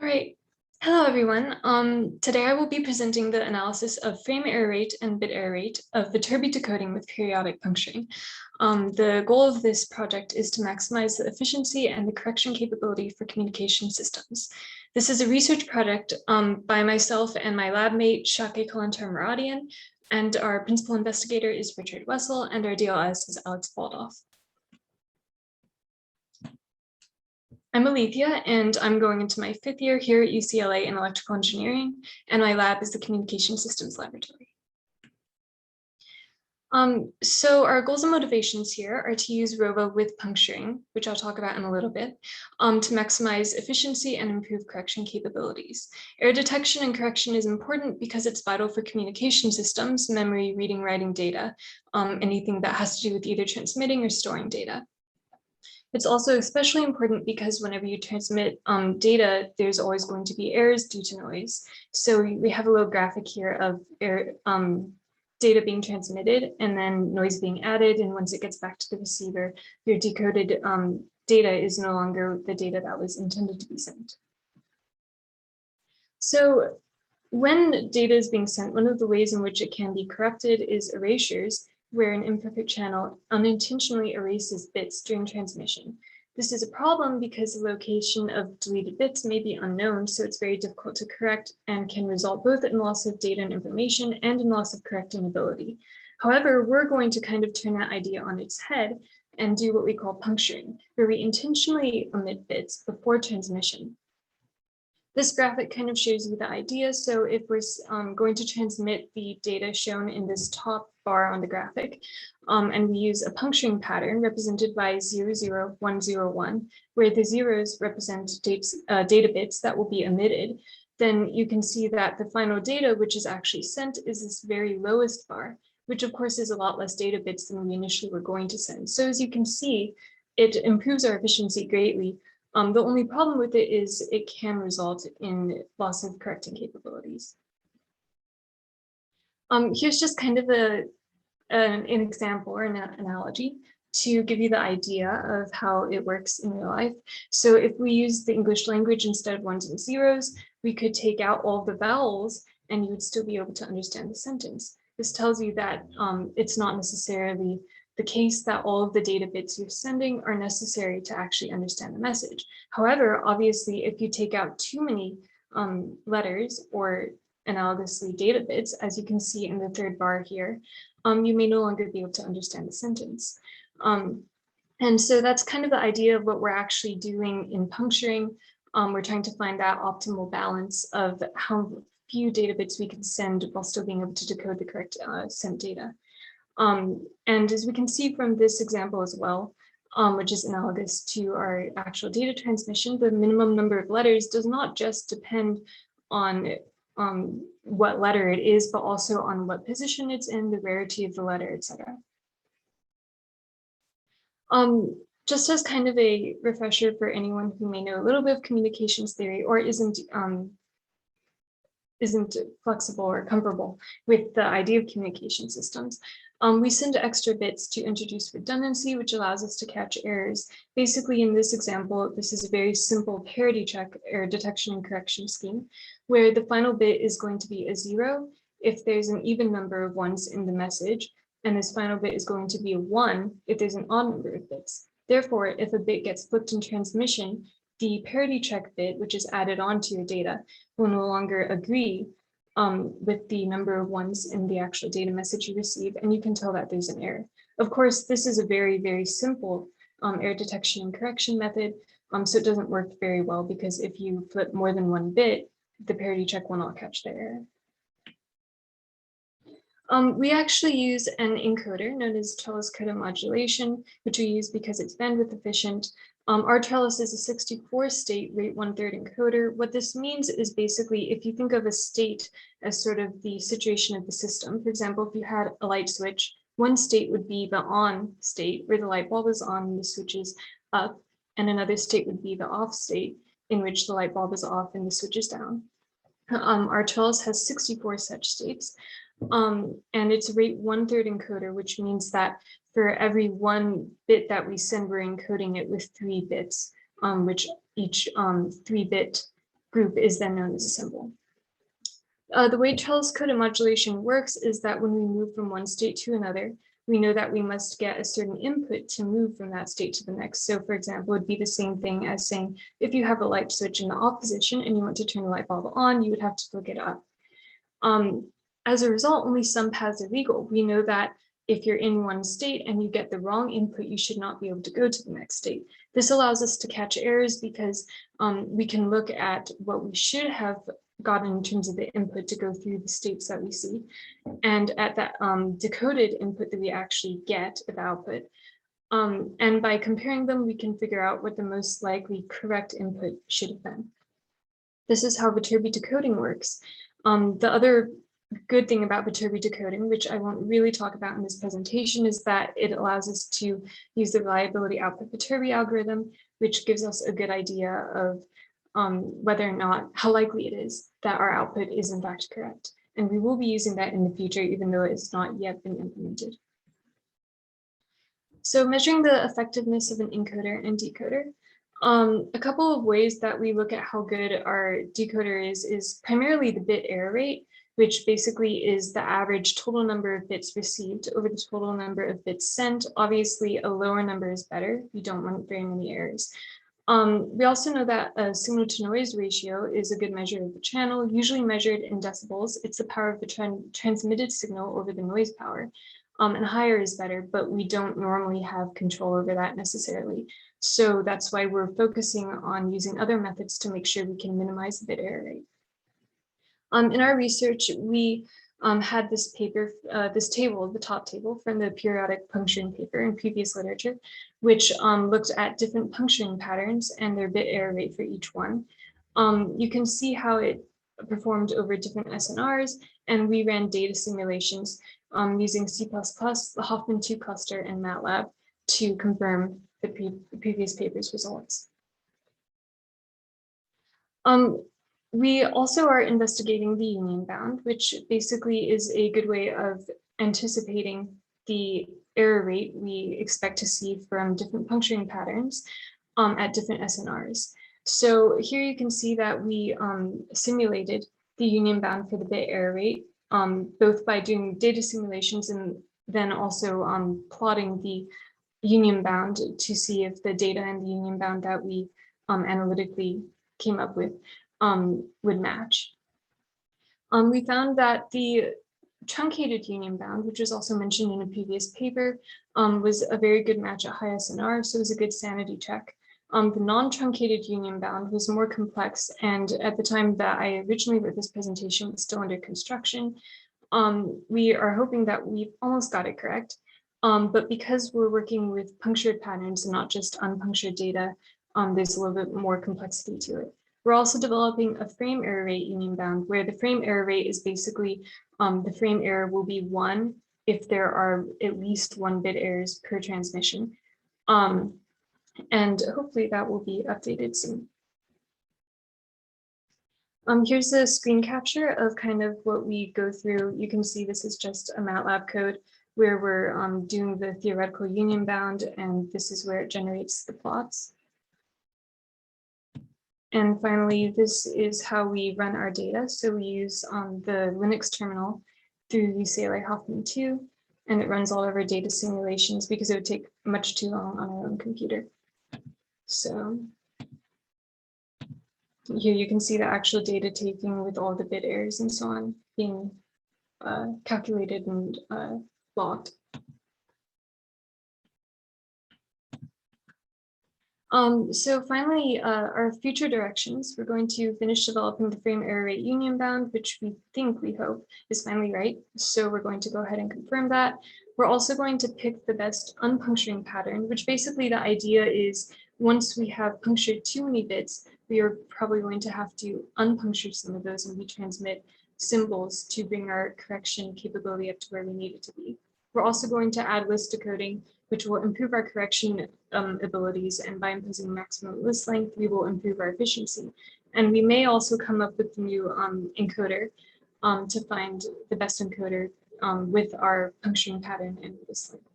All right. Hello, everyone. Today I will be presenting the analysis of frame error rate and bit error rate of Viterbi decoding with periodic puncturing. The goal of this project is to maximize the efficiency and the correction capability for communication systems. This is a research project by myself and my lab mate, Shakeh Kalantarmoradian, and our principal investigator is Richard Wesel, and our DLS is Alex Baldauf. I'm Alethea, and I'm going into my 5th year here at UCLA in electrical engineering, and my lab is the Communication Systems Laboratory. So our goals and motivations here are to use ROVA with puncturing, which I'll talk about in a little bit, to maximize efficiency and improve correction capabilities. Error detection and correction is important because it's vital for communication systems, memory, reading, writing data, anything that has to do with either transmitting or storing data. It's also especially important because whenever you transmit data, there's always going to be errors due to noise. So we have a little graphic here of data being transmitted and then noise being added. And once it gets back to the receiver, your decoded data is no longer the data that was intended to be sent. So when data is being sent, one of the ways in which it can be corrupted is erasures, where an imperfect channel unintentionally erases bits during transmission. This is a problem because the location of deleted bits may be unknown, so it's very difficult to correct and can result both in loss of data and information and in loss of correcting ability. However, we're going to kind of turn that idea on its head and do what we call puncturing, where we intentionally omit bits before transmission. This graphic kind of shows you the idea. So if we're going to transmit the data shown in this top bar on the graphic, and we use a puncturing pattern represented by 00101, where the zeros represent data bits that will be omitted, then you can see that the final data, which is actually sent, is this very lowest bar, which of course is a lot less data bits than we initially were going to send. So as you can see, it improves our efficiency greatly. The only problem with it is it can result in loss of correcting capabilities. Here's just kind of an example or an analogy to give you the idea of how it works in real life. So if we use the English language instead of ones and zeros, we could take out all the vowels and you would still be able to understand the sentence. This tells you that it's not necessarily the case that all of the data bits you're sending are necessary to actually understand the message. However, obviously, if you take out too many letters or analogously data bits, as you can see in the third bar here, you may no longer be able to understand the sentence. And so that's kind of the idea of what we're actually doing in puncturing. We're trying to find that optimal balance of how few data bits we can send while still being able to decode the correct sent data. And as we can see from this example as well, which is analogous to our actual data transmission, the minimum number of letters does not just depend on what letter it is, but also on what position it's in, the rarity of the letter, etc. Just as kind of a refresher for anyone who may know a little bit of communications theory or isn't flexible or comfortable with the idea of communication systems. We send extra bits to introduce redundancy, which allows us to catch errors. Basically, in this example, this is a very simple parity check error detection and correction scheme, where the final bit is going to be a 0 if there's an even number of ones in the message, and this final bit is going to be a 1 if there's an odd number of bits. Therefore, if a bit gets flipped in transmission, the parity check bit, which is added onto your data, will no longer agree with the number of ones in the actual data message you receive, and you can tell that there's an error. Of course, this is a very, very simple error detection and correction method, so it doesn't work very well because if you flip more than one bit, the parity check will not catch the error. We actually use an encoder known as trellis coded modulation, which we use because it's bandwidth efficient. Our trellis is a 64-state rate 1/3 encoder. What this means is basically if you think of a state as sort of the situation of the system, for example, if you had a light switch, one state would be the on state where the light bulb is on and the switch is up, and another state would be the off state in which the light bulb is off and the switch is down. Our trellis has 64 such states. And it's a rate 1/3 encoder, which means that for every one bit that we send, we're encoding it with 3 bits, which each 3-bit group is then known as a symbol. The way trellis coded modulation works is that when we move from one state to another, we know that we must get a certain input to move from that state to the next. So for example, it would be the same thing as saying, if you have a light switch in the off position and you want to turn the light bulb on, you would have to flick it up. As a result, only some paths are legal. We know that if you're in one state and you get the wrong input, you should not be able to go to the next state. This allows us to catch errors because we can look at what we should have gotten in terms of the input to go through the states that we see, and at that decoded input that we actually get at the output. And by comparing them, we can figure out what the most likely correct input should have been. This is how Viterbi decoding works. The other good thing about Viterbi decoding, which I won't really talk about in this presentation, is that it allows us to use the reliability output Viterbi algorithm, which gives us a good idea of whether or not, how likely it is that our output is in fact correct. And we will be using that in the future, even though it's not yet been implemented. So measuring the effectiveness of an encoder and decoder. A couple of ways that we look at how good our decoder is primarily the bit error rate, which basically is the average total number of bits received over the total number of bits sent. Obviously, a lower number is better. We don't want very many errors. We also know that a signal to noise ratio is a good measure of the channel, usually measured in decibels. It's the power of the transmitted signal over the noise power. And higher is better, but we don't normally have control over that necessarily. So that's why we're focusing on using other methods to make sure we can minimize the bit error rate. In our research, we had this paper, this table, the top table from the periodic puncturing paper in previous literature, which looked at different puncturing patterns and their bit error rate for each one. You can see how it performed over different SNRs, and we ran data simulations using C++, the Hoffman 2 cluster, and MATLAB to confirm the previous paper's results. We also are investigating the union bound, which basically is a good way of anticipating the error rate we expect to see from different puncturing patterns at different SNRs. So here you can see that we simulated the union bound for the bit error rate, both by doing data simulations and then also plotting the union bound to see if the data and the union bound that we analytically came up with would match. We found that the truncated union bound, which was also mentioned in a previous paper, was a very good match at high SNR, so it was a good sanity check. The non-truncated union bound was more complex, and at the time that I originally wrote this presentation, it was still under construction. We are hoping that we've almost got it correct, but because we're working with punctured patterns and not just unpunctured data, there's a little bit more complexity to it. We're also developing a frame error rate union bound, where the frame error rate is basically the frame error will be 1 if there are at least 1 bit errors per transmission. And hopefully that will be updated soon. Here's a screen capture of kind of what we go through. You can see this is just a MATLAB code where we're doing the theoretical union bound, and this is where it generates the plots. And finally, this is how we run our data. So we use the Linux terminal through UCLA Hoffman 2, and it runs all of our data simulations because it would take much too long on our own computer. So here you can see the actual data taking with all the bit errors and so on being calculated and logged. So finally, our future directions, we're going to finish developing the frame error rate union bound, which we hope is finally right. So we're going to go ahead and confirm that. We're also going to pick the best unpuncturing pattern, which basically the idea is once we have punctured too many bits, we are probably going to have to unpuncture some of those and retransmit symbols to bring our correction capability up to where we need it to be. We're also going to add list decoding, which will improve our correction abilities, and by imposing maximum list length, we will improve our efficiency. And we may also come up with a new encoder to find the best encoder with our puncturing pattern and list length.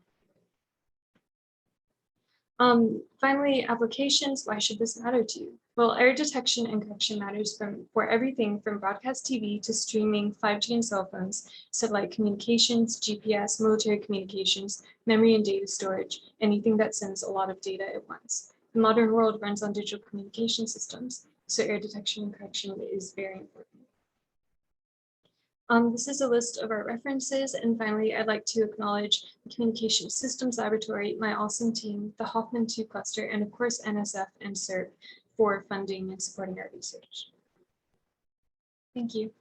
Finally, applications. Why should this matter to you? Well, error detection and correction matters for everything from broadcast TV to streaming, 5G and cell phones, satellite communications, GPS, military communications, memory and data storage, anything that sends a lot of data at once. The modern world runs on digital communication systems, so error detection and correction is very important. This is a list of our references. And finally, I'd like to acknowledge the Communication Systems Laboratory, my awesome team, the Hoffman 2 cluster, and of course, NSF and SURP for funding and supporting our research. Thank you.